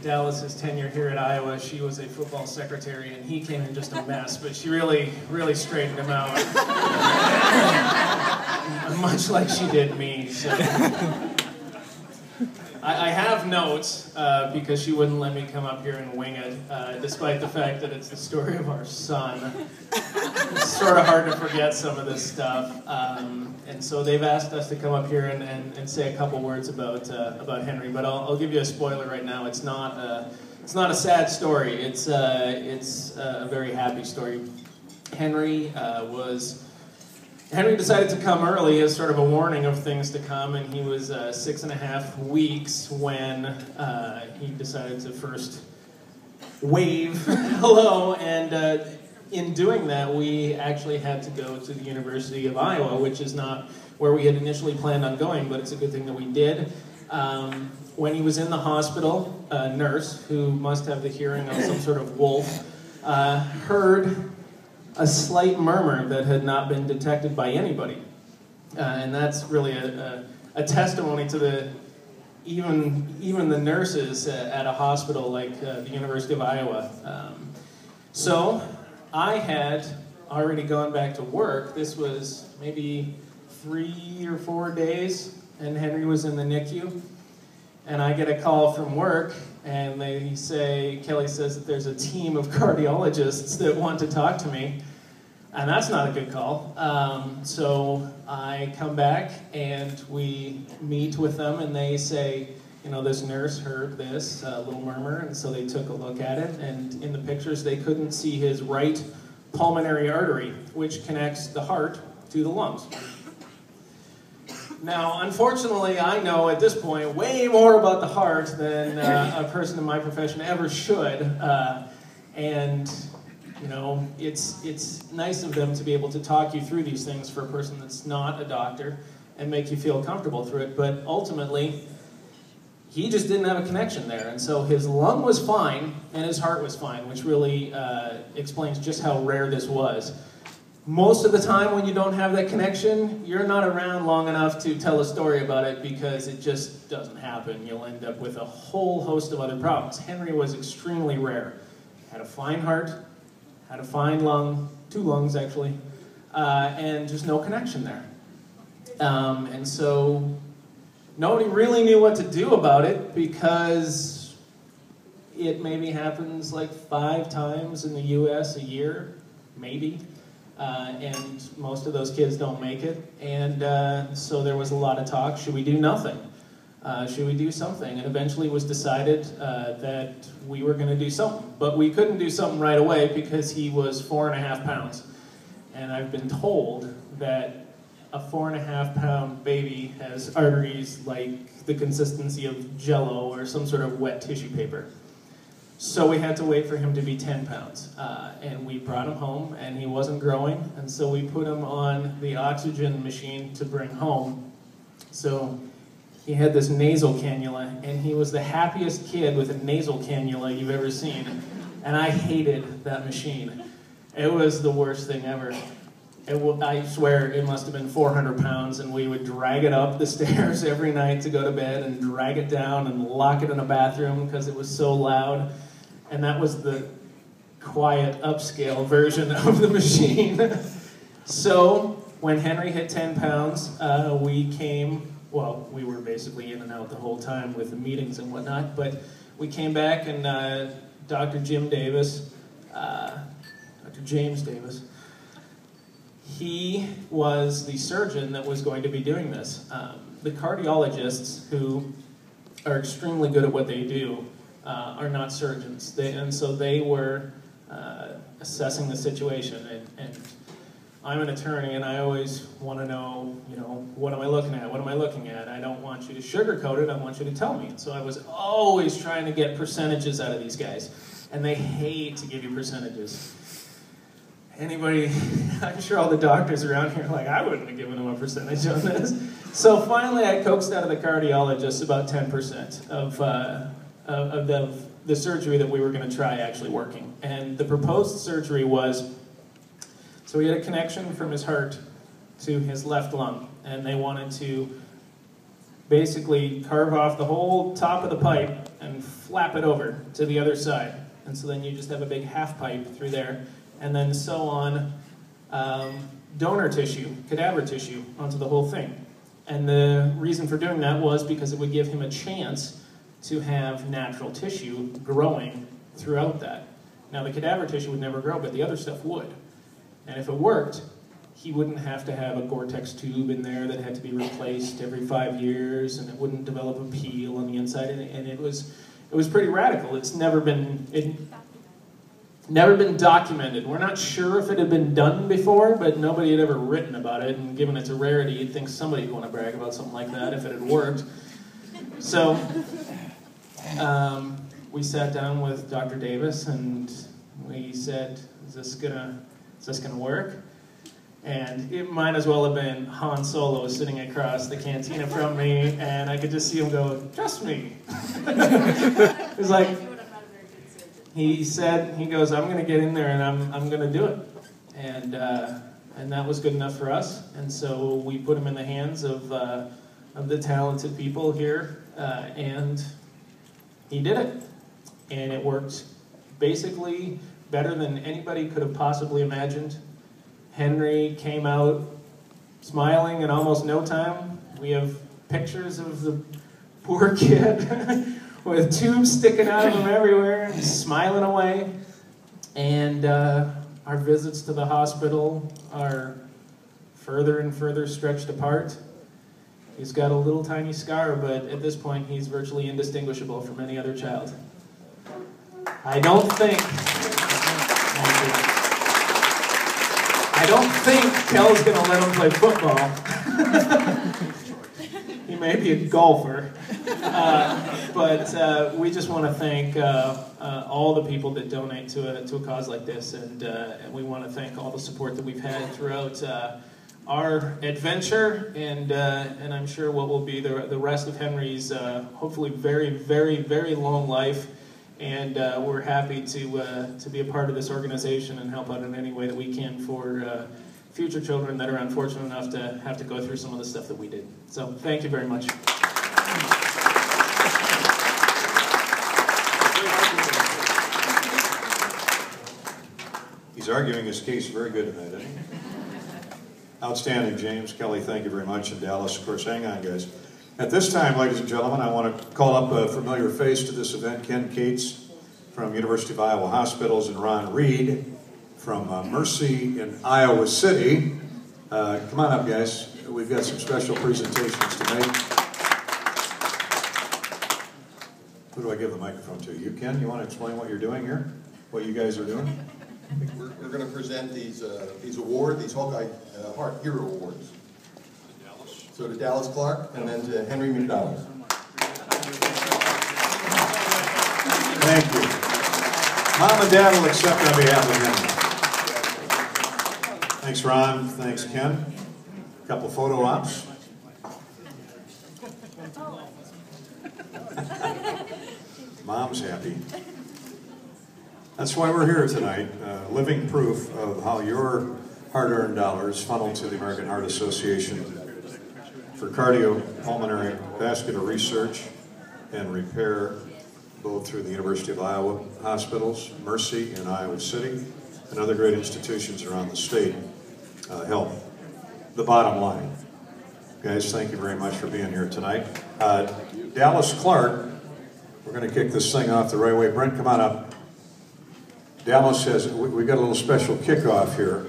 Dallas's tenure here at Iowa, she was a football secretary, and he came in just a mess, but she really straightened him out. Much like she did me. So. I have notes, because she wouldn't let me come up here and wing it, despite the fact that it's the story of our son. It's sort of hard to forget some of this stuff. And so they've asked us to come up here and say a couple words about Henry, but I'll give you a spoiler right now. It's not a sad story. It's a very happy story. Henry decided to come early as sort of a warning of things to come, and he was 6.5 weeks when he decided to first wave hello, and in doing that we actually had to go to the University of Iowa, which is not where we had initially planned on going, but it's a good thing that we did. When he was in the hospital, a nurse, who must have the hearing of some sort of wolf, heard a slight murmur that had not been detected by anybody. And that's really a testimony to the even the nurses at a hospital like the University of Iowa. So I had already gone back to work. This was maybe 3 or 4 days, and Henry was in the NICU. And I get a call from work, and Kelly says that there's a team of cardiologists that want to talk to me. And that's not a good call. So I come back, and we meet with them, and they say, you know, this nurse heard this little murmur, and so they took a look at it, and in the pictures they couldn't see his right pulmonary artery, which connects the heart to the lungs. Now, unfortunately, I know at this point way more about the heart than a person in my profession ever should, and you know, it's nice of them to be able to talk you through these things for a person that's not a doctor and make you feel comfortable through it, but ultimately, he just didn't have a connection there, and so his lung was fine and his heart was fine, which really explains just how rare this was. Most of the time when you don't have that connection, you're not around long enough to tell a story about it because it just doesn't happen. You'll end up with a whole host of other problems. Henry was extremely rare. Had a fine heart, had a fine lung, 2 lungs actually, and just no connection there. And so nobody really knew what to do about it because it maybe happens like 5 times in the US a year, maybe. And most of those kids don't make it, and so there was a lot of talk. Should we do nothing? Should we do something? And eventually it was decided that we were going to do something, but we couldn't do something right away because he was 4.5 pounds, and I've been told that a 4.5 pound baby has arteries like the consistency of Jell-O or some sort of wet tissue paper. So we had to wait for him to be 10 pounds, and we brought him home, and he wasn't growing, and so we put him on the oxygen machine to bring home. So he had this nasal cannula, and he was the happiest kid with a nasal cannula you've ever seen, and I hated that machine. It was the worst thing ever. I swear it must have been 400 pounds, and we would drag it up the stairs every night to go to bed and drag it down and lock it in a bathroom because it was so loud. And that was the quiet, upscale version of the machine. So when Henry hit 10 pounds, we were basically in and out the whole time with the meetings and whatnot, but we came back, and Dr. James Davis, he was the surgeon that was going to be doing this. The cardiologists, who are extremely good at what they do, are not surgeons, and so they were assessing the situation. And I'm an attorney, and I always want to know, you know, what am I looking at? What am I looking at? I don't want you to sugarcoat it. I want you to tell me. And so I was always trying to get percentages out of these guys, and they hate to give you percentages. Anybody, I'm sure all the doctors around here are like, I wouldn't have given them a percentage on this. So finally I coaxed out of the cardiologist about 10% of the surgery that we were going to try actually working. And the proposed surgery was, so he had a connection from his heart to his left lung, and they wanted to basically carve off the whole top of the pipe and flap it over to the other side. And so then you just have a big half pipe through there, and then sew on donor tissue, cadaver tissue, onto the whole thing. And the reason for doing that was because it would give him a chance to have natural tissue growing throughout that. Now the cadaver tissue would never grow, but the other stuff would. And if it worked, he wouldn't have to have a Gore-Tex tube in there that had to be replaced every 5 years, and it wouldn't develop a peel on the inside. And it was pretty radical. It's never been documented. We're not sure if it had been done before, but nobody had ever written about it. And given its a rarity, you'd think somebody would want to brag about something like that if it had worked. So we sat down with Dr. Davis and we said, "Is this gonna work?" And it might as well have been Han Solo sitting across the cantina from me, and I could just see him go, "Trust me." It was like, he goes, "I'm going to get in there and I'm going to do it." And that was good enough for us. And so we put him in the hands of the talented people here, and he did it. And it worked basically better than anybody could have possibly imagined. Henry came out smiling in almost no time. We have pictures of the poor kid with tubes sticking out of him everywhere, smiling away. And our visits to the hospital are further and further stretched apart. He's got a little tiny scar, but at this point he's virtually indistinguishable from any other child. I don't think Kel's going to let him play football. He may be a golfer. But we just want to thank all the people that donate to a cause like this, and we want to thank all the support that we've had throughout our adventure, and I'm sure what will be the rest of Henry's hopefully very, very, very long life. And we're happy to be a part of this organization and help out in any way that we can for future children that are unfortunate enough to have to go through some of the stuff that we did. So thank you very much. He's arguing his case very good tonight, isn't he? Outstanding, James. Kelly, thank you very much. And Dallas, of course, hang on, guys. At this time, ladies and gentlemen, I want to call up a familiar face to this event, Ken Cates from University of Iowa Hospitals, and Ron Reed from Mercy in Iowa City. Come on up, guys. We've got some special presentations to make. Who do I give the microphone to? You, Ken? You want to explain what you're doing here? What you guys are doing? We're going to present these awards, these Hawkeye Heart Hero Awards. So to Dallas Clark, and then to Henry McDonald. Thank you. Mom and Dad will accept on behalf of Henry. Thanks, Ron. Thanks, Ken. A couple photo ops. Mom's happy. That's why we're here tonight, living proof of how your hard-earned dollars funnel to the American Heart Association for cardiopulmonary vascular research and repair, both through the University of Iowa hospitals, Mercy in Iowa City, and other great institutions around the state help. The bottom line. Guys, thank you very much for being here tonight. Dallas Clark, we're going to kick this thing off the right way. Brent, come on up. Dallas says, we got a little special kickoff here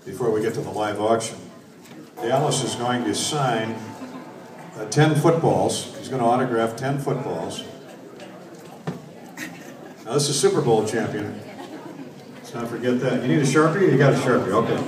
before we get to the live auction. Dallas is going to sign 10 footballs. He's going to autograph 10 footballs. Now this is Super Bowl champion. Let's not forget that. You need a Sharpie? You got a Sharpie, okay.